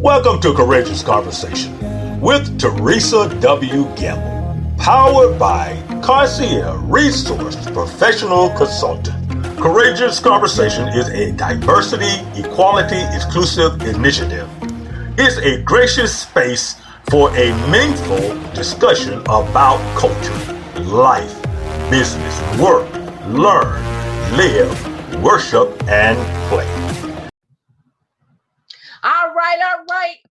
Welcome to Courageous Conversation with Teresa W. Gamble, powered by Concierge Resource Professional Consultant. Courageous Conversation is a diversity, equality, exclusive initiative. It's a gracious space for a meaningful discussion about culture, life, business, work, learn, live, worship, and play. All right.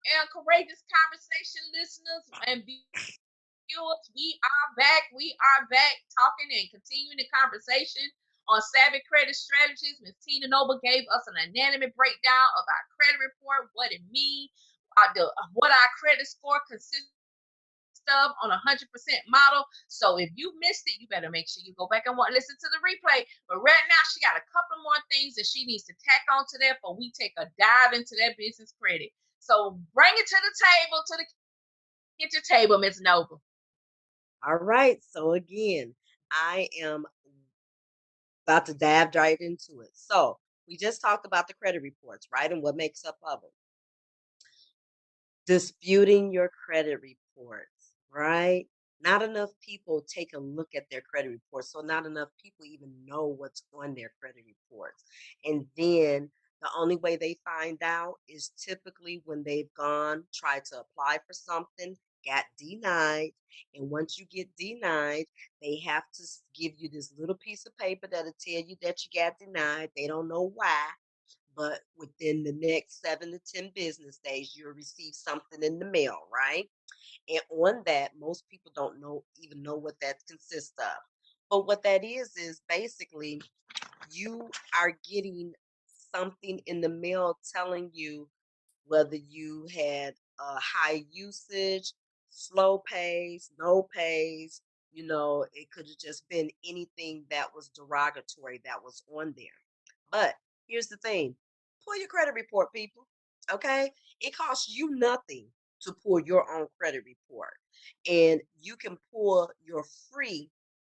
And courageous conversation listeners and viewers, we are back talking and continuing the conversation on savvy credit strategies. Ms. Tina Noble gave us an anatomy breakdown of our credit report, what it means, what our credit score consists of on a 100% model. So if you missed it, you better make sure you go back and listen to the replay. But right now, she got a couple more things that she needs to tack on to that before we take a dive into that business credit. So bring it to the table, to the kitchen table, Ms. Noble. All right. So again, I am about to dive right into it. So we just talked about the credit reports, right? And what makes up of them. Disputing your credit reports, right? Not enough people take a look at their credit reports. So not enough people even know what's on their credit reports. And then the only way they find out is typically when they've tried to apply for something, got denied. And once you get denied, they have to give you this little piece of paper that'll tell you that you got denied. They don't know why. But within the next 7 to 10 business days, you'll receive something in the mail, right? And on that, most people don't even know what that consists of. But what that is basically you are getting something in the mail telling you whether you had high usage, slow pays, no pays. It could have just been anything that was derogatory that was on there. But here's the thing. Pull your credit report, people. Okay? It costs you nothing to pull your own credit report. And you can pull your free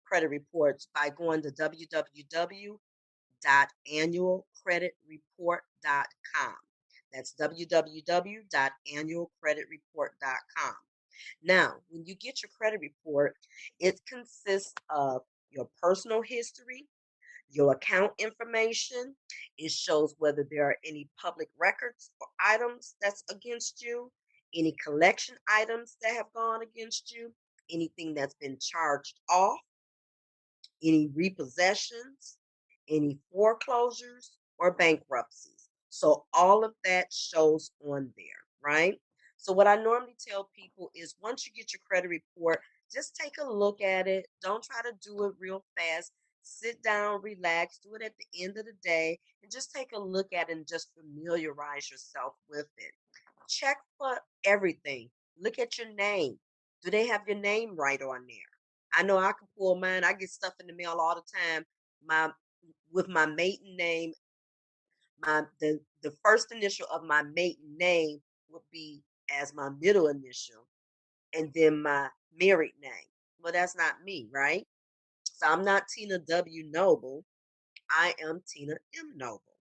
credit reports by going to www.annualcreditreport.com. That's www.annualcreditreport.com. Now, when you get your credit report, it consists of your personal history, your account information. It shows whether there are any public records or items that's against you, any collection items that have gone against you, anything that's been charged off, any repossessions, any foreclosures or bankruptcies. So all of that shows on there, right? So what I normally tell people is once you get your credit report, just take a look at it. Don't try to do it real fast. Sit down, relax, do it at the end of the day, and just take a look at it and just familiarize yourself with it. Check for everything. Look at your name. Do they have your name right on there? I know I can pull mine. I get stuff in the mail all the time. With my maiden name, the first initial of my maiden name would be as my middle initial, and then my married name. Well, that's not me, right? So I'm not Tina W. Noble. I am Tina M. Noble.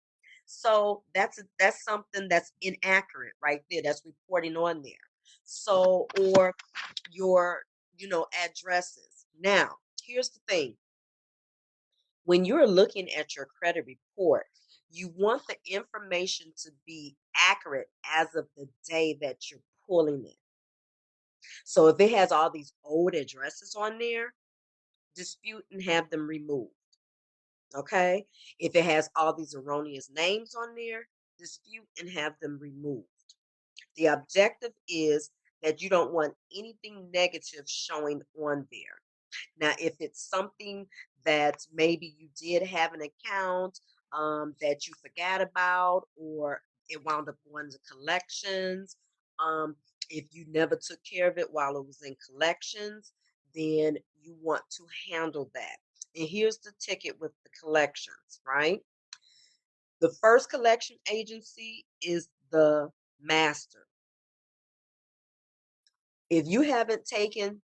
So that's something that's inaccurate right there. That's reporting on there. So, or your addresses. Now, here's the thing. When you're looking at your credit report, you want the information to be accurate as of the day that you're pulling it. So if it has all these old addresses on there, dispute and have them removed. Okay? If it has all these erroneous names on there, dispute and have them removed. The objective is that you don't want anything negative showing on there. Now, if it's something that maybe you did have an account that you forgot about, or it wound up going to collections, if you never took care of it while it was in collections, then you want to handle that. And here's the ticket with the collections, right? The first collection agency is the master. If you haven't taken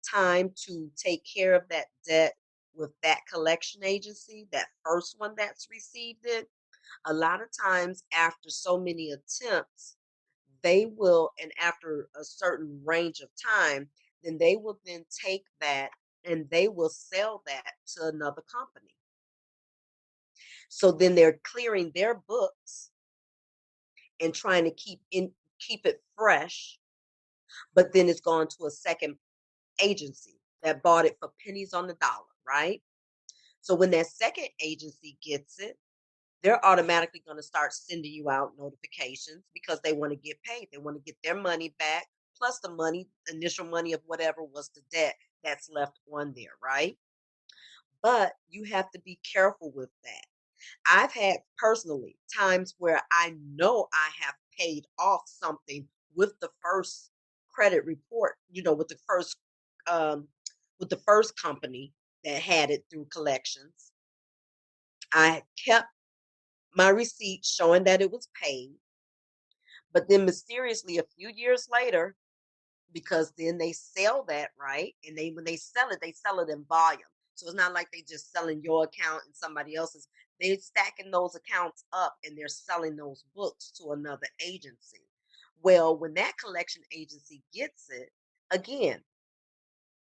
time to take care of that debt with that collection agency, that first one that's received it, a lot of times after so many attempts, they will, and after a certain range of time, then they will then take that and they will sell that to another company. So then they're clearing their books and trying to keep it fresh, but then it's gone to a second agency that bought it for pennies on the dollar, right? So when that second agency gets it, they're automatically going to start sending you out notifications because they want to get paid. They want to get their money back plus the money, initial money of whatever was the debt that's left on there, right? But you have to be careful with that. I've had personally times where I know I have paid off something with the first credit report, um, with the first company that had it through collections. I kept my receipt showing that it was paid, but then mysteriously a few years later, because then they sell that, right? And when they sell it in volume. So it's not like they just selling your account and somebody else's. They're stacking those accounts up and they're selling those books to another agency. Well, when that collection agency gets it, again,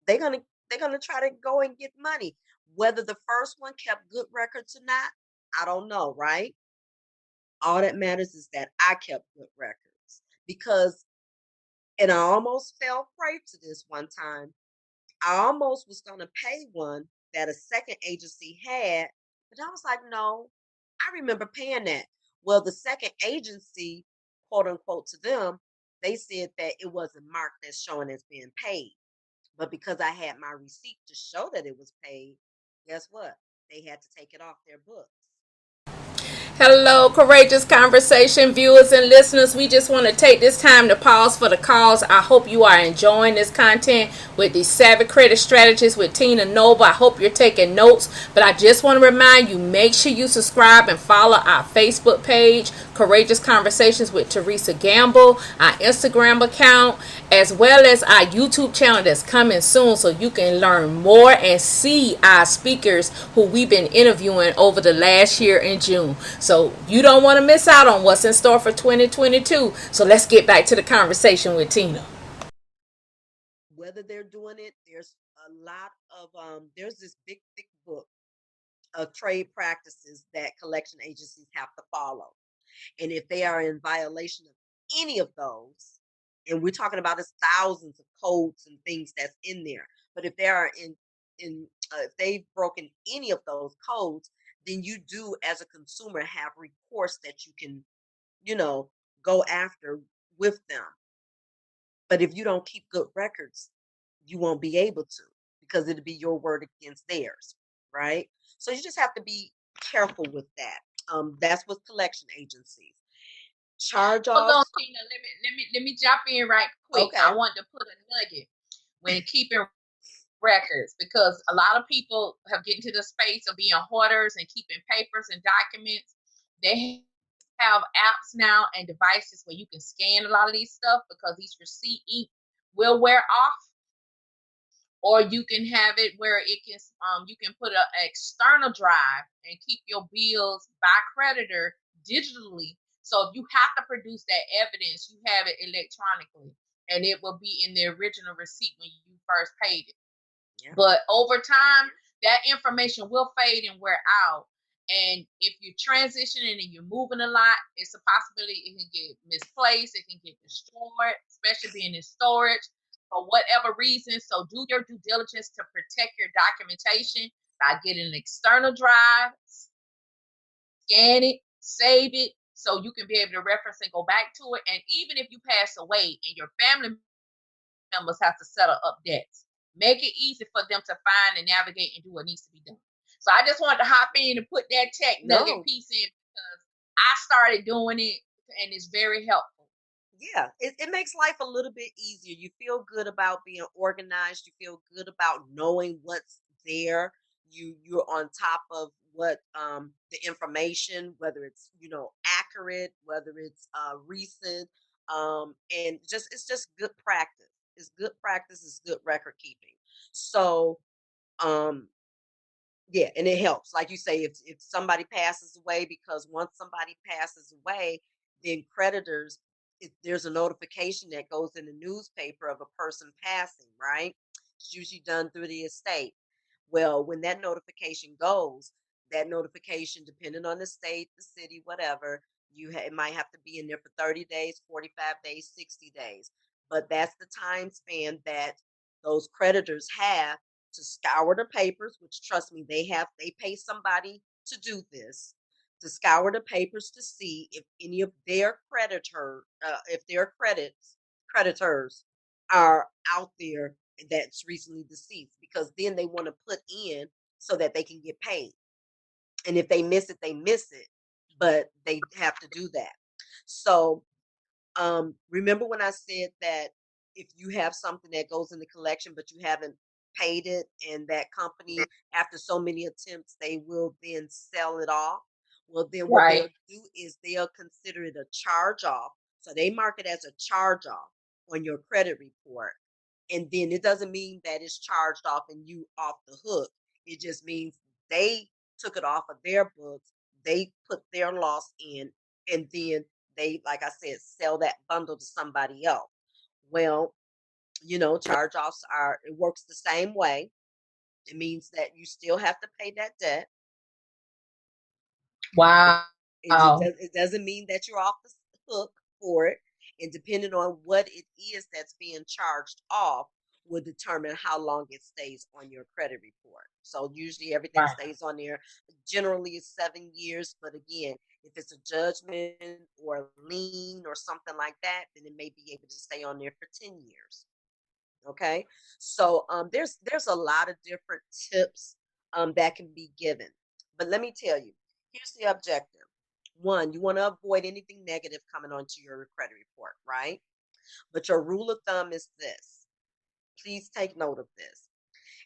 they're gonna they're gonna try to go and get money. Whether the first one kept good records or not, I don't know, right? All that matters is that I kept good records because, and I almost fell prey to this one time. I almost was going to pay one that a second agency had, but I was like, no, I remember paying that. Well, the second agency, quote unquote, to them, they said that it wasn't marked as showing as being paid. But because I had my receipt to show that it was paid, guess what? They had to take it off their books. Hello, courageous conversation viewers and listeners. We just want to take this time to pause for the cause. I hope you are enjoying this content with the Savvy Credit Strategist with Tina Nova. I hope you're taking notes, but I just want to remind you, make sure you subscribe and follow our Facebook page, Courageous Conversations with Teresa Gamble, our Instagram account, as well as our YouTube channel that's coming soon, so you can learn more and see our speakers who we've been interviewing over the last year in June. So you don't want to miss out on what's in store for 2022. So let's get back to the conversation with Tina. Whether they're doing it, there's a lot of there's this big thick book of trade practices that collection agencies have to follow. And if they are in violation of any of those, and we're talking about it's thousands of codes and things that's in there, but if they are if they've broken any of those codes, then you do as a consumer have recourse that you can, you know, go after with them. But if you don't keep good records, you won't be able to because it'll be your word against theirs, right? So you just have to be careful with that. That's with collection agencies. Charge Hold on, offs. Tina. Let me jump in right quick. I Okay. want to put a nugget when keeping records, because a lot of people have get into the space of being hoarders and keeping papers and documents. They have apps now and devices where you can scan a lot of these stuff because these receipt ink will wear off, or you can have it where it can you can put an external drive and keep your bills by creditor digitally. So if you have to produce that evidence, you have it electronically, and it will be in the original receipt when you first paid it. Yeah. But over time, that information will fade and wear out. And if you're transitioning and you're moving a lot, it's a possibility it can get misplaced, it can get destroyed, especially being in storage for whatever reason. So do your due diligence to protect your documentation by getting an external drive, scan it, save it, so you can be able to reference and go back to it. And even if you pass away and your family members have to settle up debts, make it easy for them to find and navigate and do what needs to be done. So I just wanted to hop in and put that tech nugget piece in because I started doing it and it's very helpful. Yeah, it makes life a little bit easier. You feel good about being organized. You feel good about knowing what's there. You're on top of what the information, whether it's accurate, whether it's recent, and just it's just good practice. It's good practice. It's good record keeping. So um yeah, and it helps. Like you say, if somebody passes away, because once somebody passes away, then creditors there's a notification that goes in the newspaper of a person passing, right? It's usually done through the estate. Well, when that notification goes, that notification, depending on the state, the city, whatever, it might have to be in there for 30 days, 45 days, 60 days. But that's the time span that those creditors have to scour the papers, which trust me, they pay somebody to do this, to scour the papers to see if any of their if their creditors are out there that's recently deceased, because then they want to put in so that they can get paid. And if they miss it, they miss it, but they have to do that. So remember when I said that if you have something that goes in the collection but you haven't paid it, and that company, after so many attempts, they will then sell it off? Well, then what Right. they'll do is they'll consider it a charge off. So they mark it as a charge off on your credit report. And then it doesn't mean that it's charged off and you off the hook. It just means they took it off of their books. They put their loss in, and then they, like I said, sell that bundle to somebody else. Well, charge offs it works the same way. It means that you still have to pay that debt. Wow. It doesn't mean that you're off the hook for it. And depending on what it is that's being charged off will determine how long it stays on your credit report. So usually everything Right. stays on there. Generally it's 7 years, but again, if it's a judgment or a lien or something like that, then it may be able to stay on there for 10 years. Okay, so there's a lot of different tips that can be given, but let me tell you, here's the objective. One, you want to avoid anything negative coming onto your credit report, right? But your rule of thumb is this. Please take note of this.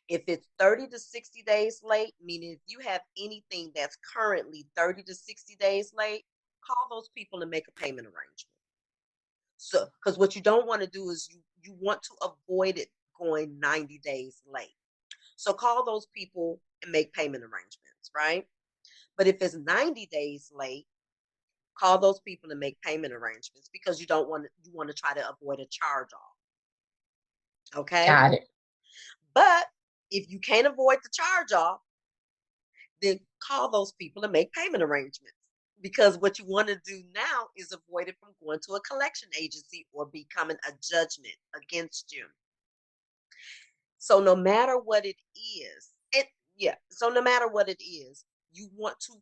If it's 30 to 60 days late, meaning if you have anything that's currently 30 to 60 days late, call those people and make a payment arrangement. So, because what you don't want to do is you want to avoid it going 90 days late. So call those people and make payment arrangements, right? But if it's 90 days late, call those people and make payment arrangements, because you want to try to avoid a charge off. Okay? Got it. But if you can't avoid the charge off, then call those people and make payment arrangements. Because what you want to do now is avoid it from going to a collection agency or becoming a judgment against you. So no matter what it is, so no matter what it is, you want to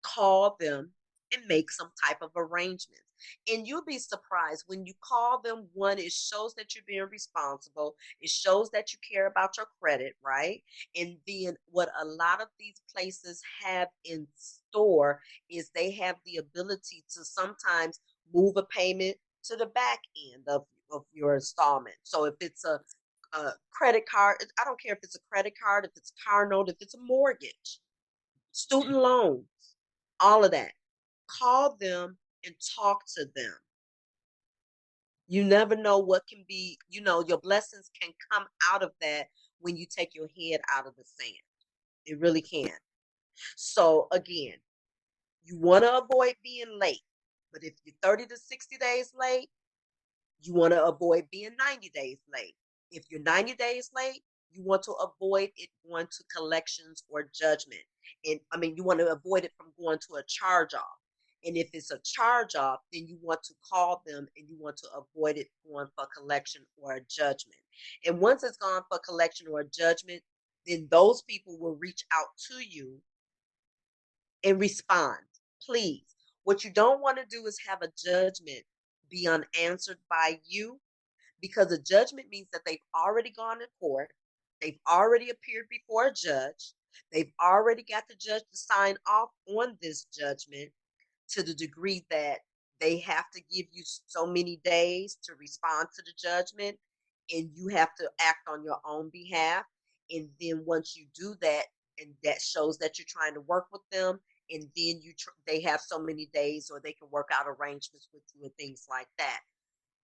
call them and make some type of arrangements. And you'll be surprised when you call them. One, it shows that you're being responsible. It shows that you care about your credit, right? And then what a lot of these places have in store is they have the ability to sometimes move a payment to the back end of your installment. So if it's a credit card, I don't care if it's a credit card, if it's a car note, if it's a mortgage, student loans, all of that. Call them and talk to them. You never know what can be, your blessings can come out of that when you take your head out of the sand. It really can. So again, you want to avoid being late. But if you're 30 to 60 days late, you want to avoid being 90 days late. If you're 90 days late, you want to avoid it going to collections or judgment. And you want to avoid it from going to a charge off. And if it's a charge off, then you want to call them and you want to avoid it going for collection or a judgment. And once it's gone for collection or a judgment, then those people will reach out to you and respond. Please. What you don't want to do is have a judgment be unanswered by you, because a judgment means that they've already gone to court. They've already appeared before a judge. They've already got the judge to sign off on this judgment, to the degree that they have to give you so many days to respond to the judgment, and you have to act on your own behalf. And then once you do that, and that shows that you're trying to work with them, and then they have so many days, or they can work out arrangements with you and things like that.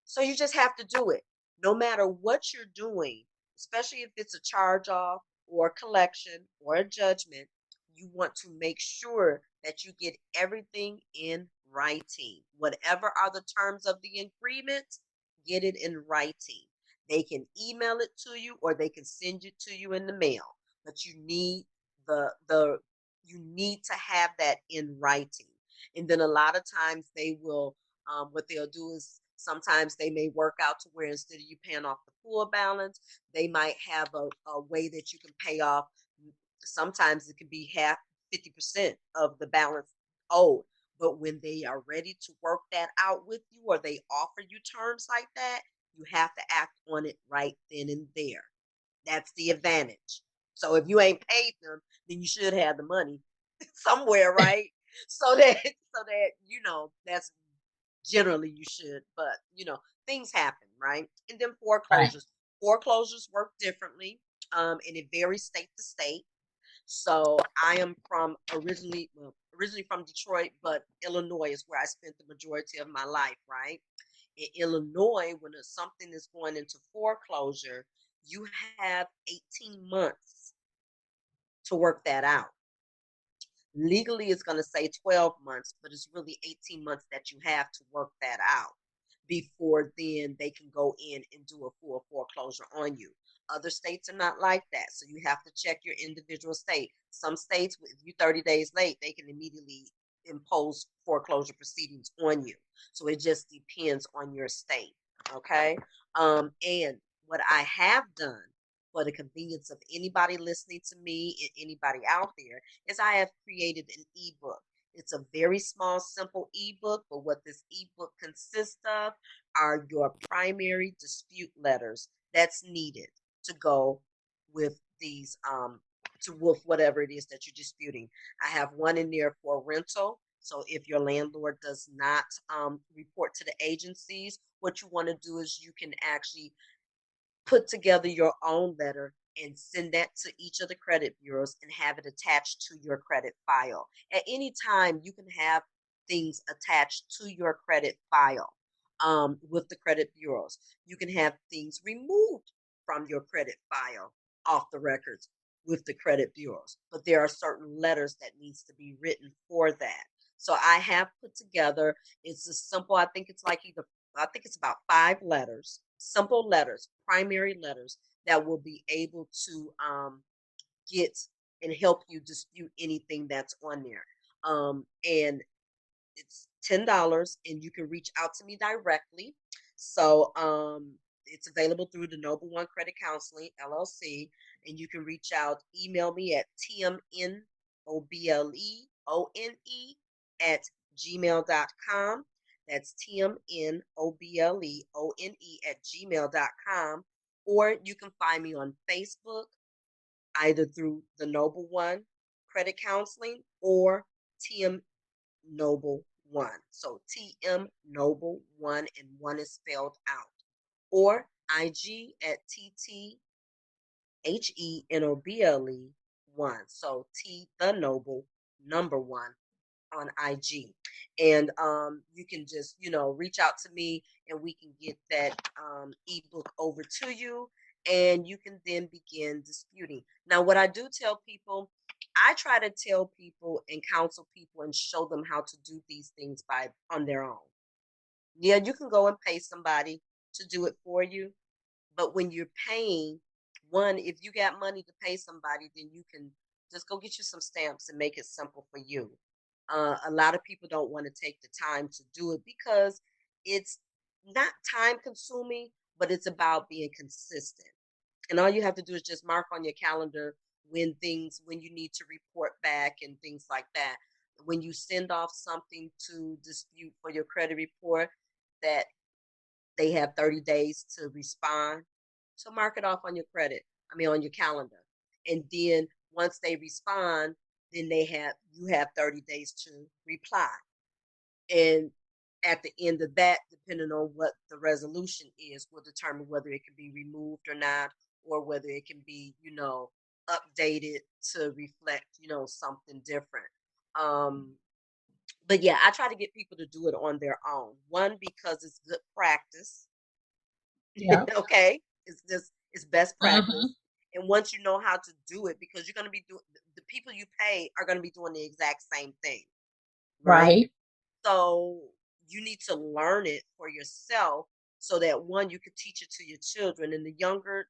So you just have to do it. No matter what you're doing, especially if it's a charge off or a collection or a judgment, you want to make sure that you get everything in writing. Whatever are the terms of the agreement, get it in writing. They can email it to you or they can send it to you in the mail, but you need the you need to have that in writing. And then a lot of times they will what they'll do is sometimes they may work out to where instead of you paying off the full balance, they might have a way that you can pay off. Sometimes it can be half 50% of the balance owed. But when they are ready to work that out with you or they offer you terms like that, you have to act on it right then and there. That's the advantage. So if you ain't paid them, then you should have the money somewhere, right? So that that's generally you should, but things happen, right? And then Right. foreclosures work differently, and it varies state to state. So I am originally from Detroit, but Illinois is where I spent the majority of my life, right? In Illinois, when something is going into foreclosure, you have 18 months to work that out. Legally, it's going to say 12 months, but it's really 18 months that you have to work that out before then they can go in and do a full foreclosure on you. Other states are not like that, so you have to check your individual state. Some states, if you're 30 days late, they can immediately impose foreclosure proceedings on you. So it just depends on your state, okay? And what I have done for the convenience of anybody listening to me and anybody out there is I have created an ebook. It's a very small, simple ebook, but what this ebook consists of are your primary dispute letters that's needed to go with these with whatever it is that you're disputing. I have one in there for rental. So if your landlord does not report to the agencies, what you want to do is you can actually put together your own letter and send that to each of the credit bureaus and have it attached to your credit file. At any time, you can have things attached to your credit file with the credit bureaus. You can have things removed from your credit file off the records with the credit bureaus. But there are certain letters that needs to be written for that. So I have put together, it's a simple, I think it's about 5 letters, simple letters, primary letters that will be able to get and help you dispute anything that's on there. And it's $10, and you can reach out to me directly. So it's available through the Noble One Credit Counseling LLC, and you can reach out, email me at tmnobleone@gmail.com. That's tmnobleone@gmail.com. Or you can find me on Facebook, either through the Noble One Credit Counseling or TM Noble One. So TM Noble One, and one is spelled out. Or IG at TTHENOBLE one. So T the Noble number one on IG. And you can just, reach out to me and we can get that ebook over to you, and you can then begin disputing. Now, what I do tell people, I try to tell people and counsel people and show them how to do these things on their own. Yeah, you can go and pay somebody to do it for you, but when you're paying, one, if you got money to pay somebody, then you can just go get you some stamps and make it simple for you. A lot of people don't want to take the time to do it because it's not time consuming, but it's about being consistent. And all you have to do is just mark on your calendar when you need to report back and things like that. When you send off something to dispute for your credit report, that they have 30 days to respond. So mark it off on on your calendar. And then once they respond, then you have 30 days to reply. And at the end of that, depending on what the resolution is, will determine whether it can be removed or not, or whether it can be, updated to reflect, something different. But yeah, I try to get people to do it on their own. One, because it's good practice. Yeah. Okay, it's best practice. Mm-hmm. And once you know how to do it, because you're going to be the people you pay are going to be doing the exact same thing, right? Right. So you need to learn it for yourself so that one, you can teach it to your children. And the younger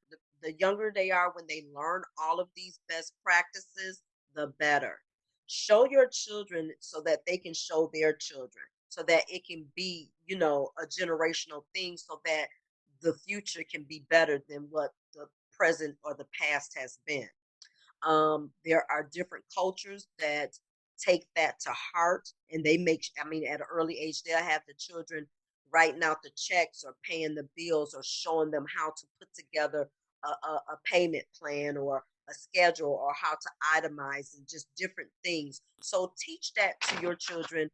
they are when they learn all of these best practices, the better. Show your children so that they can show their children, so that it can be, a generational thing, so that the future can be better than what the present or the past has been. There are different cultures that take that to heart, and they at an early age, they'll have the children writing out the checks or paying the bills or showing them how to put together a payment plan or a schedule or how to itemize and just different things. So teach that to your children,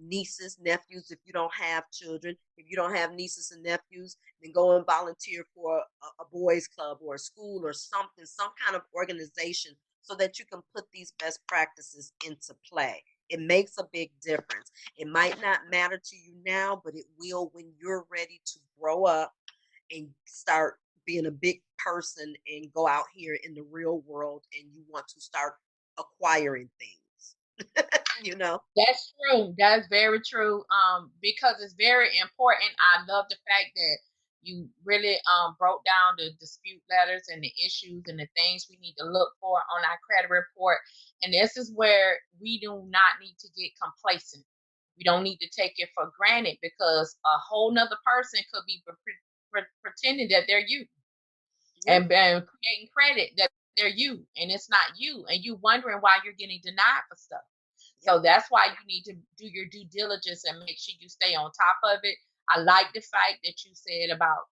nieces, nephews. If you don't have children, if you don't have nieces and nephews, then go and volunteer for a boys club or a school or something, some kind of organization, so that you can put these best practices into play. It makes a big difference. It might not matter to you now, but it will when you're ready to grow up and start being a big person and go out here in the real world and you want to start acquiring things. you know? That's true. That's very true. Because it's very important. I love the fact that you really broke down the dispute letters and the issues and the things we need to look for on our credit report. And this is where we do not need to get complacent. We don't need to take it for granted, because a whole nother person could be pretending that they're you, Yep. and creating credit that they're you, and it's not you, and you wondering why you're getting denied for stuff. Yep. So that's why you need to do your due diligence and make sure you stay on top of it. I like the fact that you said about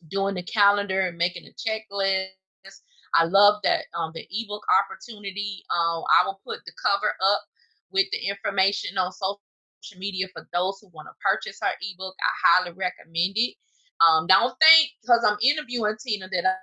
doing the calendar and making a checklist. I love that the ebook opportunity. I will put the cover up with the information on social media for those who want to purchase her ebook. I highly recommend it. Don't think because I'm interviewing Tina that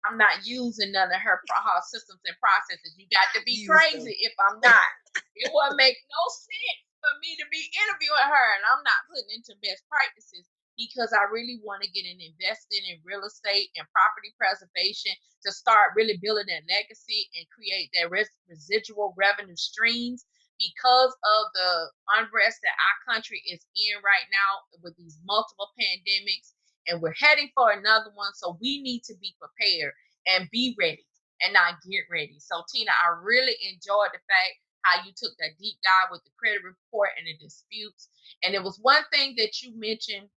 I'm not using none of her systems and processes. You got to be crazy if I'm not. It wouldn't make no sense for me to be interviewing her and I'm not putting into best practices, because I really want to get invested in real estate and property preservation to start really building that legacy and create that residual revenue streams, because of the unrest that our country is in right now with these multiple pandemics, and we're heading for another one. So we need to be prepared and be ready and not get ready. So Tina, I really enjoyed the fact how you took that deep dive with the credit report and the disputes. And it was one thing that you mentioned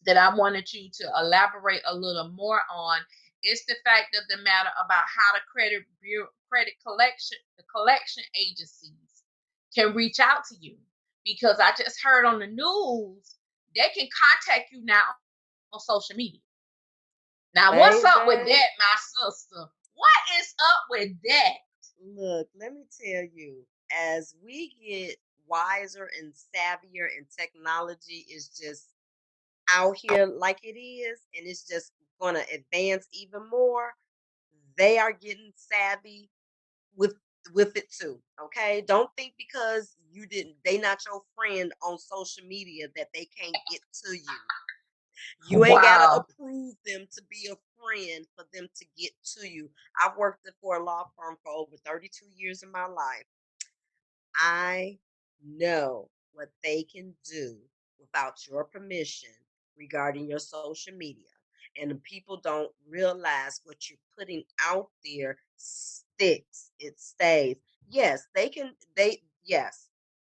that I wanted you to elaborate a little more on. Is the fact of the matter about how the the collection agencies can reach out to you, because I just heard on the news they can contact you now on social media. Now, what's up with that, my sister? What is up with that? Look, let me tell you, as we get wiser and savvier and technology is just out here like it is, and it's just going to advance even more, they are getting savvy with it too. Okay, don't think because they not your friend on social media that they can't get to you. You ain't gotta Wow. approve them to be a friend for them to get to you. I've worked for a law firm for over 32 years in my life. I know what they can do without your permission regarding your social media. And the people don't realize what you're putting out there sticks, it stays. Yes,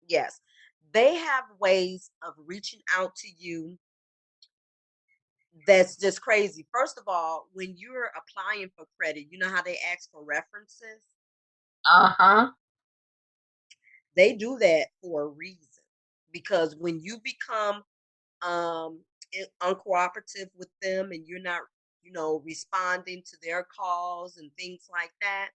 yes. They have ways of reaching out to you that's just crazy. First of all, when you're applying for credit, you know how they ask for references? Uh-huh. They do that for a reason. Because when you become um uncooperative with them and you're not, responding to their calls and things like that,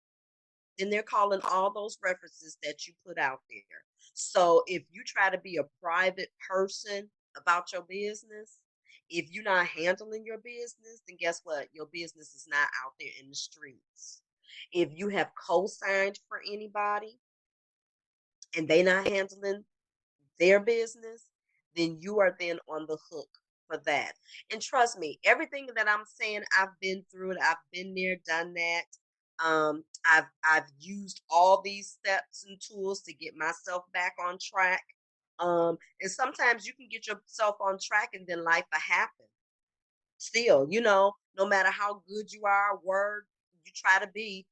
then they're calling all those references that you put out there. So if you try to be a private person about your business, if you're not handling your business, then guess what? Your business is not out there in the streets. If you have co-signed for anybody and they not handling their business, then you are then on the hook for that. And trust me, everything that I'm saying, I've been through it. I've been there, done that. I've used all these steps and tools to get myself back on track. And sometimes you can get yourself on track and then life will happen. Still, no matter how good you are, word you try to be,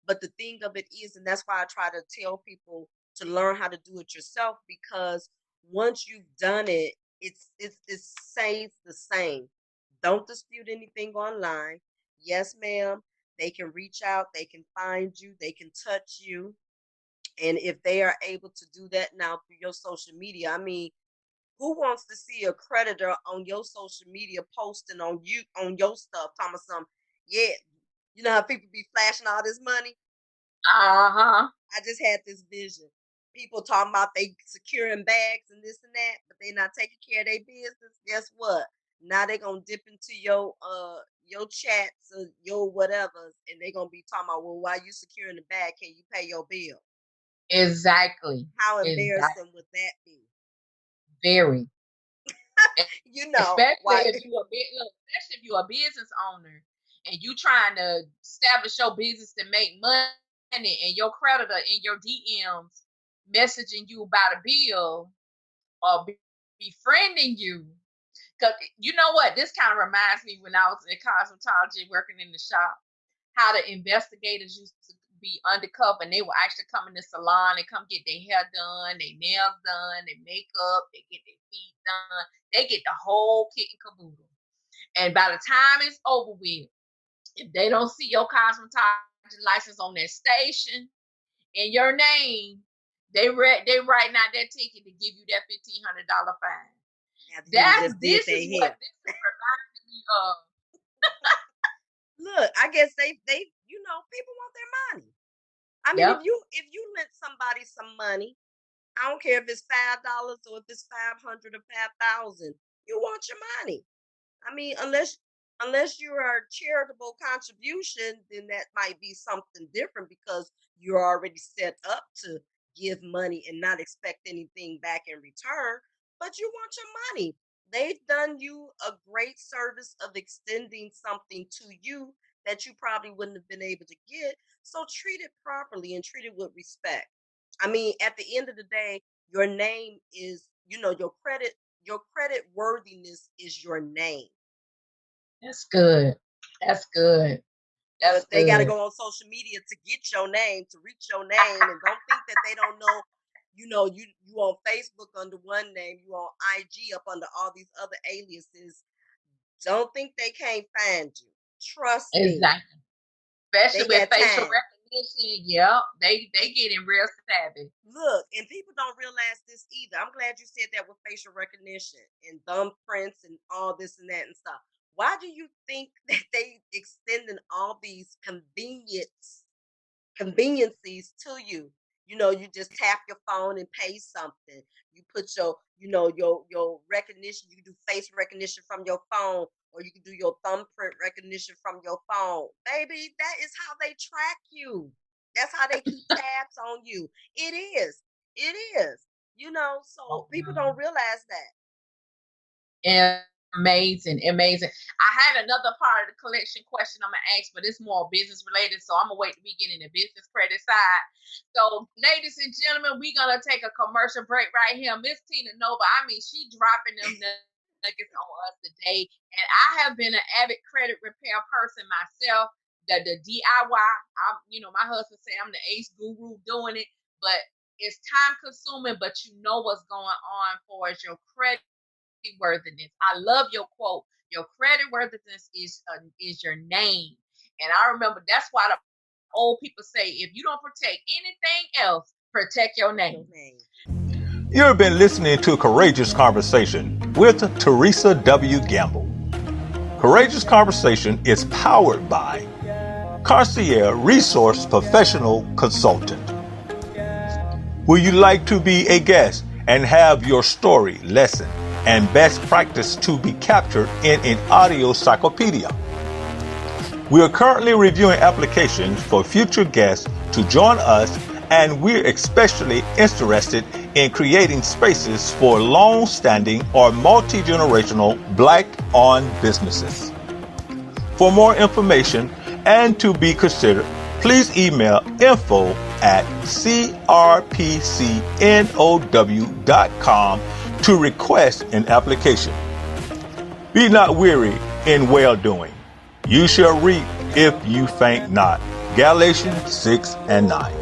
but the thing of it is, and that's why I try to tell people to learn how to do it yourself, because once you've done it, it stays the same. Don't dispute anything online. Yes, ma'am. They can reach out, they can find you, they can touch you. And if they are able to do that now through your social media, I mean, who wants to see a creditor on your social media posting on your stuff, talking about some, yeah, you know how people be flashing all this money? Uh-huh. I just had this vision. People talking about they securing bags and this and that, but they not taking care of their business. Guess what? Now they gonna dip into your chats or your whatever, and they gonna be talking about, well, why you securing the bag? Can you pay your bill? Exactly. How Exactly. embarrassing would that be? Very. Why? Especially if you're a business owner and you trying to establish your business to make money, and your creditor in your DMs messaging you about a bill or befriending you. Because you know what? This kind of reminds me when I was in cosmetology working in the shop, how the investigators used to be undercover, and they would actually come in the salon and come get their hair done, their nails done, their makeup, they get their feet done. They get the whole kit and caboodle. And by the time it's over with, if they don't see your cosmetology license on that station in your name, they writing out that ticket to give you that $1,500 fine. This is what this is reminding me of. Look, I guess they people want their money. I mean, Yep. if you lent somebody some money, I don't care if it's $5 or if it's 500 or 5,000, you want your money. I mean, unless you are a charitable contribution, then that might be something different because you're already set up to give money and not expect anything back in return. But you want your money. They've done you a great service of extending something to you that you probably wouldn't have been able to get. So treat it properly and treat it with respect. I mean, at the end of the day, your name is, your credit worthiness is your name. That's good. That's good. That's But they got to good. go on social media to get your name, to reach your name, and don't think that they don't know. You on Facebook under one name, you on IG up under all these other aliases. Don't think they can't find you. Trust me. Exactly. Especially They with got facial time. recognition. Yep. They getting real savvy. Look, and people don't realize this either. I'm glad you said that with facial recognition and thumbprints and all this and that and stuff. Why do you think that they extending all these conveniences to you? You just tap your phone and pay something. You put your recognition. You can do face recognition from your phone, or you can do your thumbprint recognition from your phone. Baby, that is how they track you. That's how they keep tabs on you. It is. It is. So people don't realize that. Amazing. I had another part of the collection question I'm gonna ask, but it's more business related, so I'm gonna wait till we get in the business credit side. So, ladies and gentlemen, we're gonna take a commercial break right here. Miss Tina Nova, I mean, she dropping them nuggets on us today, and I have been an avid credit repair person myself. The DIY, my husband say I'm the ace guru doing it, but it's time consuming. But you know what's going on for is your credit worthiness. I love your quote. Your credit worthiness is your name. And I remember that's why the old people say, if you don't protect anything else, protect your name. You've been listening to Courageous Conversation with Teresa W. Gamble. Courageous Conversation is powered by Concierge Resource Professional Consultant. Would you like to be a guest and have your story, lesson, and best practice to be captured in an audio encyclopedia? We are currently reviewing applications for future guests to join us, and we're especially interested in creating spaces for long-standing or multi-generational Black-owned businesses. For more information and to be considered, please email info@crpcnow.com to request an application. Be not weary in well doing. You shall reap if you faint not. Galatians 6:9.